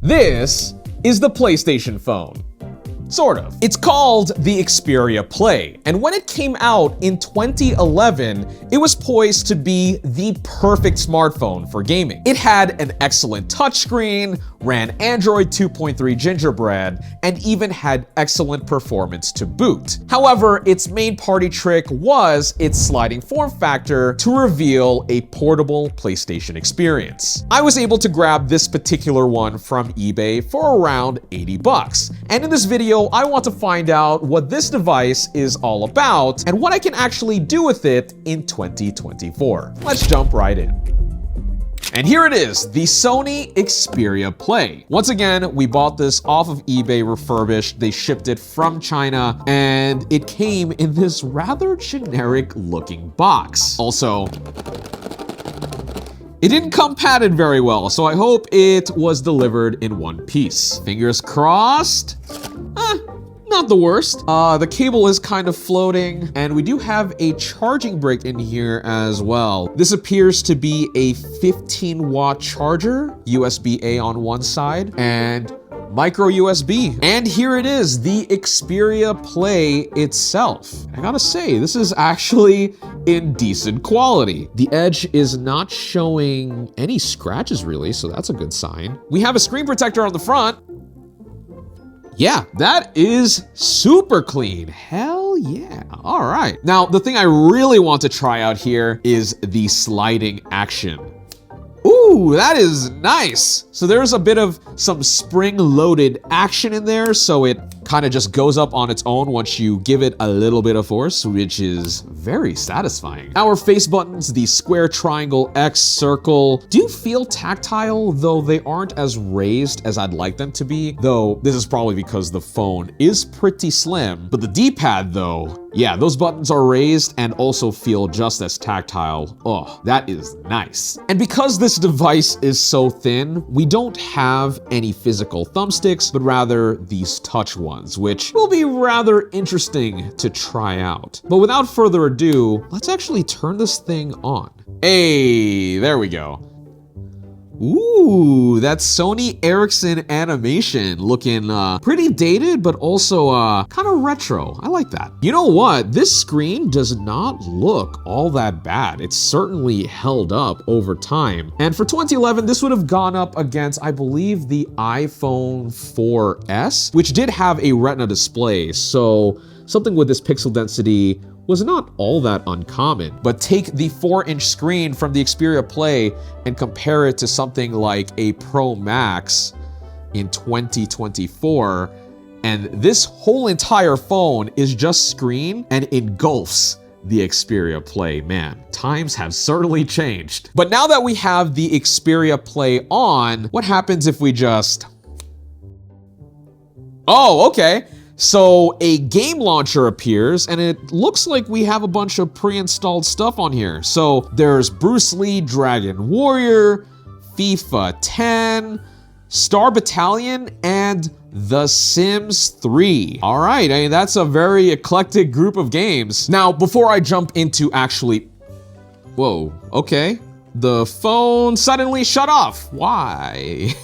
This is the PlayStation phone. Sort of. It's called the Xperia Play, and when it came out in 2011, it was poised to be the perfect smartphone for gaming. It had an excellent touchscreen, ran Android 2.3 Gingerbread, and even had excellent performance to boot. However, its main party trick was its sliding form factor to reveal a portable PlayStation experience. I was able to grab this particular one from eBay for around 80 bucks, and in this video, I want to find out what this device is all about and what I can actually do with it in 2024. Let's jump right in. And here it is, the Sony Xperia Play. Once again, we bought this off of eBay refurbished. They shipped it from China, and it came in this rather generic looking box. Also, it didn't come padded very well, so I hope it was delivered in one piece. Fingers crossed. Not the worst. The cable is kind of floating, and we do have a charging brick in here as well. This appears to be a 15-watt charger, USB-A on one side, and micro USB. And here it is, the Xperia Play itself. I gotta say, this is actually in decent quality. The edge is not showing any scratches really, so that's a good sign. We have a screen protector on the front. Yeah, that is super clean. Hell yeah. All right. Now, the thing I really want to try out here is the sliding action. Ooh, that is nice. So there's a bit of some spring-loaded action in there, so it kind of just goes up on its own once you give it a little bit of force, which is very satisfying. Our face buttons, the square, triangle, X, circle, do feel tactile, though they aren't as raised as I'd like them to be, though this is probably because the phone is pretty slim. But the D-pad though, yeah, those buttons are raised and also feel just as tactile. Oh, that is nice. And because this device is so thin, we don't have any physical thumbsticks, but rather these touch ones, which will be rather interesting to try out. But without further ado, let's actually turn this thing on. Hey, there we go. Ooh, that's Sony Ericsson Animation, looking pretty dated, but also kind of retro. I like that. You know what? This screen does not look all that bad. It's certainly held up over time. And for 2011, this would have gone up against, I believe, the iPhone 4S, which did have a Retina display. So something with this pixel density was not all that uncommon. But take the 4-inch screen from the Xperia Play and compare it to something like a Pro Max in 2024, and this whole entire phone is just screen and engulfs the Xperia Play. Man, times have certainly changed. But now that we have the Xperia Play on, what happens if we just... Oh, okay. So a game launcher appears, and it looks like we have a bunch of pre-installed stuff on here. So there's Bruce Lee Dragon Warrior, FIFA 10, Star Battalion, and The Sims 3. All right, I mean, that's a very eclectic group of games. Now, before I jump into actually... Whoa, okay. The phone suddenly shut off. Why?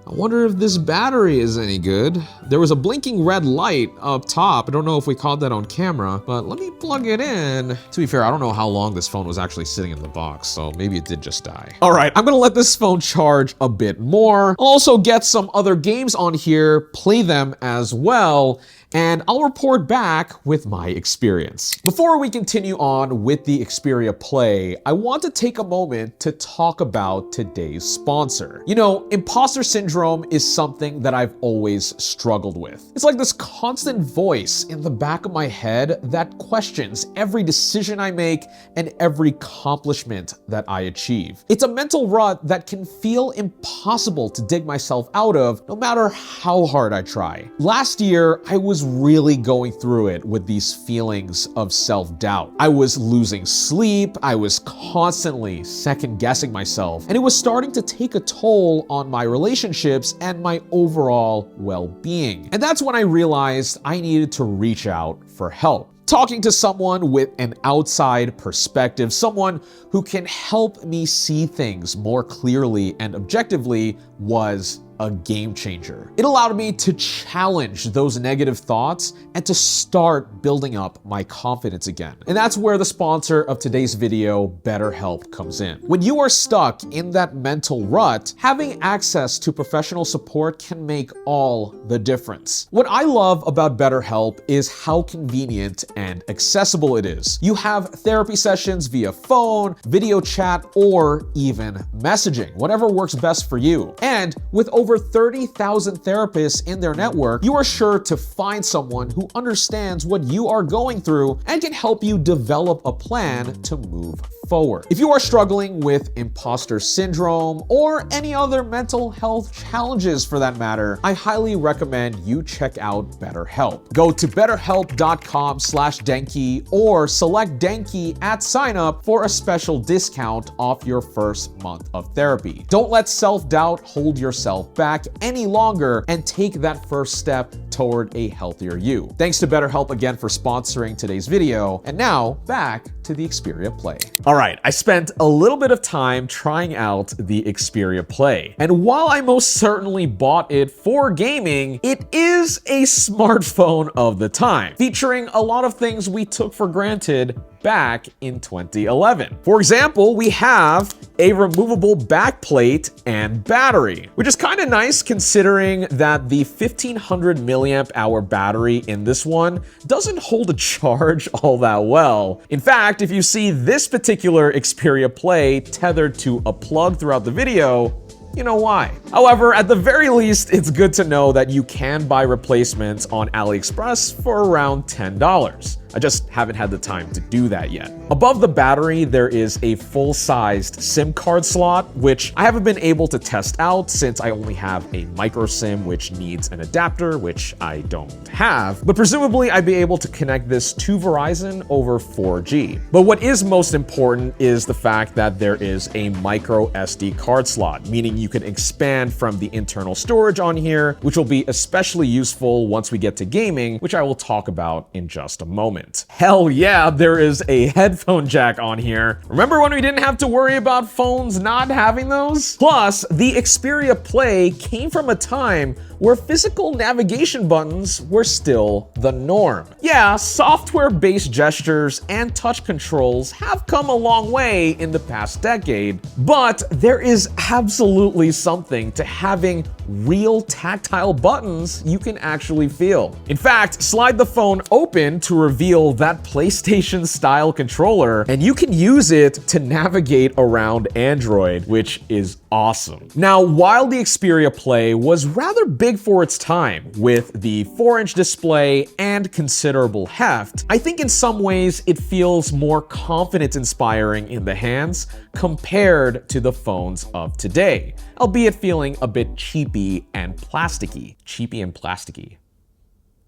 I wonder if this battery is any good. There was a blinking red light up top. I don't know if we caught that on camera, but let me plug it in. To be fair, I don't know how long this phone was actually sitting in the box, so maybe it did just die. All right, I'm gonna let this phone charge a bit more. I'll also get some other games on here, play them as well, and I'll report back with my experience. Before we continue on with the Xperia Play, I want to take a moment to talk about today's sponsor. You know, imposter syndrome is something that I've always struggled with. It's like this constant voice in the back of my head that questions every decision I make and every accomplishment that I achieve. It's a mental rut that can feel impossible to dig myself out of, no matter how hard I try. Last year, I was really going through it with these feelings of self-doubt. I was losing sleep, I was constantly second-guessing myself, and it was starting to take a toll on my relationships and my overall well-being. And that's when I realized I needed to reach out for help. Talking to someone with an outside perspective, someone who can help me see things more clearly and objectively, was a game changer. It allowed me to challenge those negative thoughts and to start building up my confidence again. And that's where the sponsor of today's video, BetterHelp, comes in. When you are stuck in that mental rut, having access to professional support can make all the difference. What I love about BetterHelp is how convenient and accessible it is. You have therapy sessions via phone, video chat, or even messaging, whatever works best for you. And with over 30,000 therapists in their network, you are sure to find someone who understands what you are going through and can help you develop a plan to move forward. If you are struggling with imposter syndrome or any other mental health challenges for that matter, I highly recommend you check out BetterHelp. Go to betterhelp.com/Denki or select Denki at sign up for a special discount off your first month of therapy. Don't let self-doubt hold yourself back any longer and take that first step toward a healthier you. Thanks to BetterHelp again for sponsoring today's video. And now back to the Xperia Play. All right, I spent a little bit of time trying out the Xperia Play. And while I most certainly bought it for gaming, it is a smartphone of the time, featuring a lot of things we took for granted back in 2011. For example, we have a removable backplate and battery, which is kind of nice considering that the 1500 milliamp hour battery in this one doesn't hold a charge all that well. In fact, if you see this particular Xperia Play tethered to a plug throughout the video, you know why. However, at the very least, it's good to know that you can buy replacements on AliExpress for around $10. I just haven't had the time to do that yet. Above the battery, there is a full-sized SIM card slot, which I haven't been able to test out since I only have a micro SIM, which needs an adapter, which I don't have. But presumably, I'd be able to connect this to Verizon over 4G. But what is most important is the fact that there is a micro SD card slot, meaning you can expand from the internal storage on here, which will be especially useful once we get to gaming, which I will talk about in just a moment. Hell yeah, there is a headphone jack on here. Remember when we didn't have to worry about phones not having those? Plus, the Xperia Play came from a time where physical navigation buttons were still the norm. Yeah, software-based gestures and touch controls have come a long way in the past decade, but there is absolutely something to having real tactile buttons you can actually feel. In fact, slide the phone open to reveal that PlayStation-style controller, and you can use it to navigate around Android, which is awesome. Now, while the Xperia Play was rather big for its time, with the 4-inch display and considerable heft, I think in some ways it feels more confidence-inspiring in the hands compared to the phones of today, albeit feeling a bit cheapy and plasticky. Cheapy and plasticky.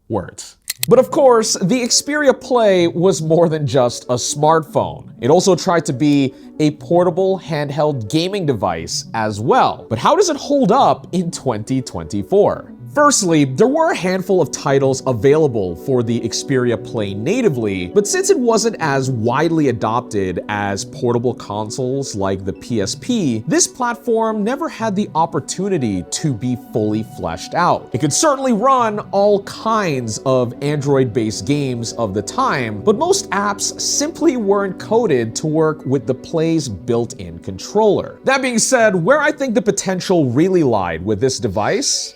Words. But of course, the Xperia Play was more than just a smartphone. It also tried to be a portable handheld gaming device as well. But how does it hold up in 2024? Firstly, there were a handful of titles available for the Xperia Play natively, but since it wasn't as widely adopted as portable consoles like the PSP, this platform never had the opportunity to be fully fleshed out. It could certainly run all kinds of Android-based games of the time, but most apps simply weren't coded to work with the Play's built-in controller. That being said, where I think the potential really lied with this device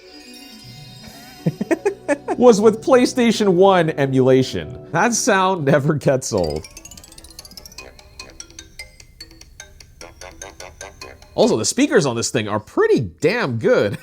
was with PlayStation 1 Emulation. That sound never gets old. Also, the speakers on this thing are pretty damn good.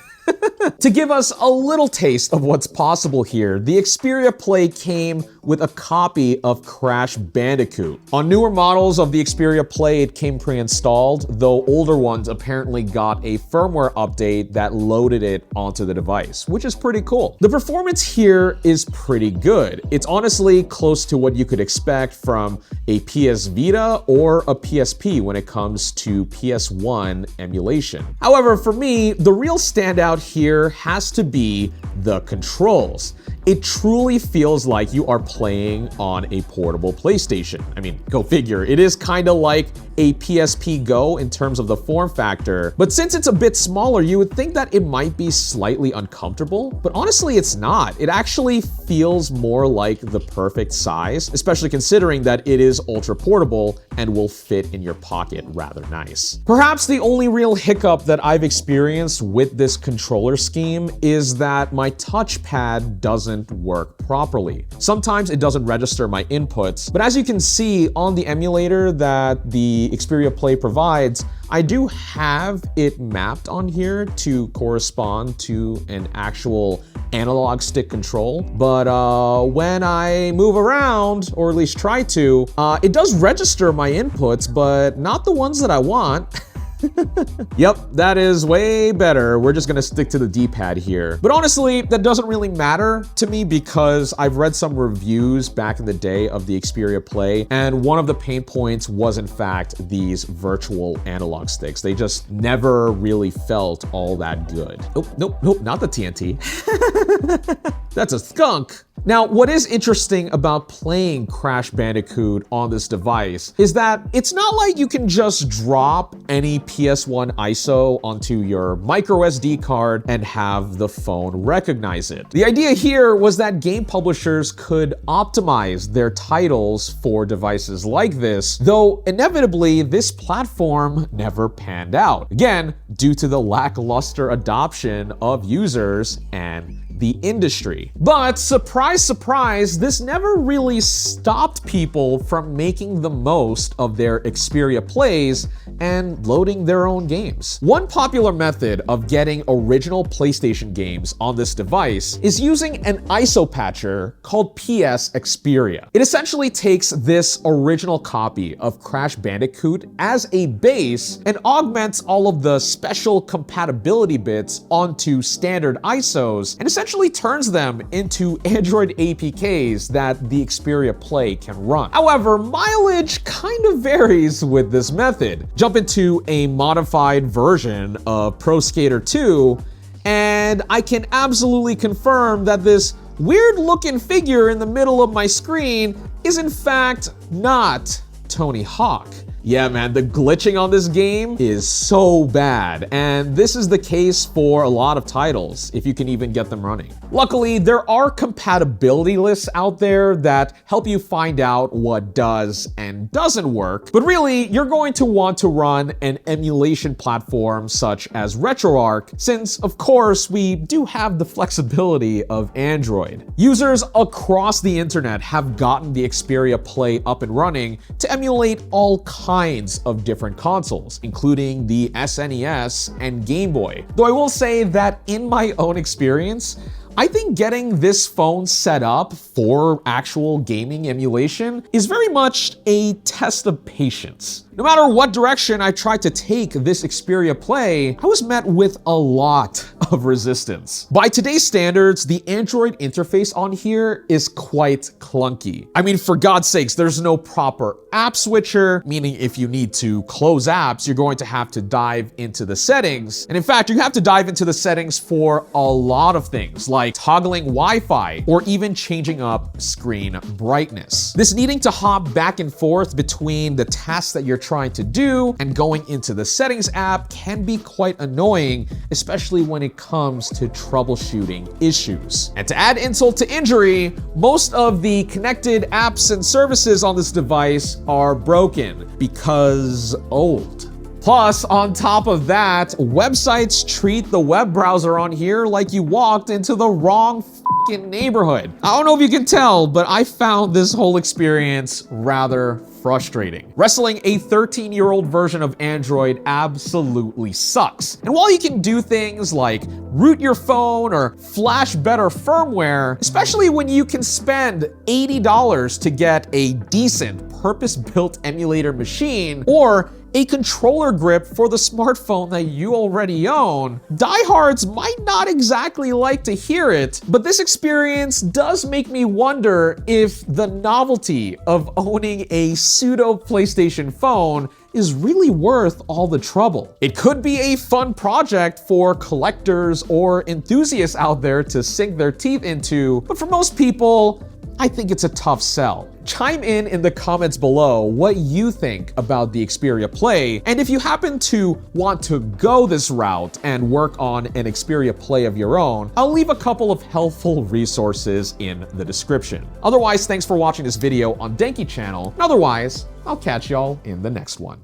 To give us a little taste of what's possible here, the Xperia Play came with a copy of Crash Bandicoot. On newer models of the Xperia Play, it came pre-installed, though older ones apparently got a firmware update that loaded it onto the device, which is pretty cool. The performance here is pretty good. It's honestly close to what you could expect from a PS Vita or a PSP when it comes to PS1 emulation. However, for me, the real standout here has to be the controls. it truly feels like you are playing on a portable PlayStation. I mean, go figure. It is kind of like a PSP Go in terms of the form factor, but since it's a bit smaller, you would think that it might be slightly uncomfortable, but honestly, it's not. It actually feels more like the perfect size, especially considering that it is ultra portable and will fit in your pocket rather nice. Perhaps the only real hiccup that I've experienced with this controller scheme is that my touchpad doesn't work properly. Sometimes it doesn't register my inputs, but as you can see on the emulator that the Xperia Play provides, I do have it mapped on here to correspond to an actual analog stick control, but when I move around, or at least try to, it does register my inputs, but not the ones that I want. Yep, that is way better. We're just gonna stick to the D-pad here. But honestly, that doesn't really matter to me because I've read some reviews back in the day of the Xperia Play, and one of the pain points was in fact these virtual analog sticks. They just never really felt all that good. Oh, nope, not the TNT. That's a skunk. Now, what is interesting about playing Crash Bandicoot on this device is that it's not like you can just drop any PS1 ISO onto your micro SD card and have the phone recognize it. The idea here was that game publishers could optimize their titles for devices like this, though inevitably this platform never panned out. Again, due to the lackluster adoption of users and the industry. But surprise, surprise, this never really stopped people from making the most of their Xperia Plays and loading their own games. One popular method of getting original PlayStation games on this device is using an ISO patcher called PS Xperia. It essentially takes this original copy of Crash Bandicoot as a base and augments all of the special compatibility bits onto standard ISOs and essentially turns them into Android APKs that the Xperia Play can run. However, mileage kind of varies with this method. Jump into a modified version of Pro Skater 2, and I can absolutely confirm that this weird looking figure in the middle of my screen is in fact not Tony Hawk. Yeah, man, the glitching on this game is so bad, and this is the case for a lot of titles, if you can even get them running. Luckily, there are compatibility lists out there that help you find out what does and doesn't work, but really, you're going to want to run an emulation platform such as RetroArch, since, of course, we do have the flexibility of Android. Users across the internet have gotten the Xperia Play up and running to emulate all kinds of different consoles, including the SNES and Game Boy. Though I will say that in my own experience, I think getting this phone set up for actual gaming emulation is very much a test of patience. No matter what direction I tried to take this Xperia Play, I was met with a lot of resistance. By today's standards, the Android interface on here is quite clunky. I mean, for God's sakes, there's no proper app switcher, meaning if you need to close apps, you're going to have to dive into the settings. And in fact, you have to dive into the settings for a lot of things, like toggling Wi-Fi or even changing up screen brightness. This needing to hop back and forth between the tasks that you're trying to do and going into the settings app can be quite annoying, especially when it comes to troubleshooting issues. And to add insult to injury, most of the connected apps and services on this device are broken because old. Plus, on top of that, websites treat the web browser on here like you walked into the wrong fucking neighborhood. I don't know if you can tell, but I found this whole experience rather frustrating. Wrestling a 13-year-old version of Android absolutely sucks. And while you can do things like root your phone or flash better firmware, especially when you can spend $80 to get a decent purpose-built emulator machine, or a controller grip for the smartphone that you already own. Diehards might not exactly like to hear it, but this experience does make me wonder if the novelty of owning a pseudo PlayStation phone is really worth all the trouble. It could be a fun project for collectors or enthusiasts out there to sink their teeth into, but for most people, I think it's a tough sell. Chime in the comments below what you think about the Xperia Play, and if you happen to want to go this route and work on an Xperia Play of your own, I'll leave a couple of helpful resources in the description. Otherwise, thanks for watching this video on Denki channel, and otherwise, I'll catch y'all in the next one.